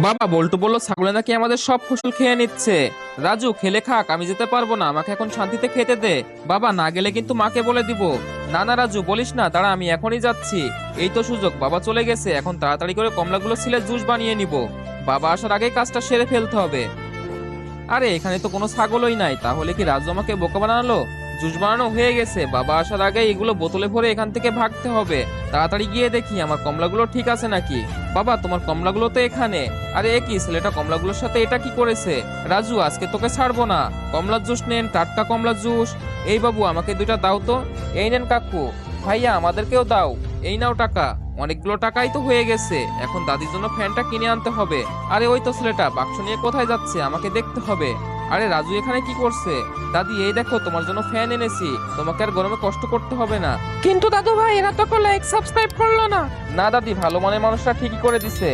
বাবা বল্টু বললো ছাগলে নাকি আমাদের সব ফসল খেয়ে নিচ্ছে। রাজু খেলে খাক, আমি যেতে পারবো না, আমাকে এখন শান্তিতে খেতে দে। বাবা না গেলে কিন্তু মাকে বলে দিব। না না রাজু বলিস না, দাঁড়া আমি এখনই যাচ্ছি। এই তো সুযোগ, বাবা চলে গেছে, এখন তাড়াতাড়ি করে কমলাগুলো ছিলে জুস বানিয়ে নিব। বাবা আসার আগেই কাজটা সেরে ফেলতে হবে। আরে এখানে তো কোনো ছাগলই নাই, তাহলে কি রাজু আমাকে বোকা বানালো? জুস বানানো হয়ে গেছে, বাবা আসার আগে এগুলো বোতলে ভরে এখান থেকে ভাগতে হবে। তাড়াতাড়ি গিয়ে দেখি আমার কমলাগুলো ঠিক আছে নাকি। বাবা তোমার কমলাগুলো তো এখানে। আরে এ কি, ছেলেটা কমলাগুলোর সাথে এটা কি করেছে? রাজু আজকে তোকে ছাড়বো না। কমলার জুস নেন, টাটকা কমলার জুস। এই বাবু আমাকে দুইটা দাও তো। এই নেন কাকু। ভাইয়া আমাদেরকেও দাও। এই নাও টাকা। অনেকগুলো টাকাই তো হয়ে গেছে, এখন দাদির জন্য ফ্যানটা কিনে আনতে হবে। আরে ওই তো ছেলেটা বাক্স নিয়ে কোথায় যাচ্ছে, আমাকে দেখতে হবে। আরে রাজু এখানে কি করছে? দাদি এই দেখো তোমার জন্য ফ্যান এনেছি, তোমাকে আর গরমে কষ্ট করতে হবে না। কিন্তু দাদু ভাই এরা তো লাইক সাবস্ক্রাইব করলো না। না দাদি, ভালো মনের মানুষরা ঠিকই করে দিছে।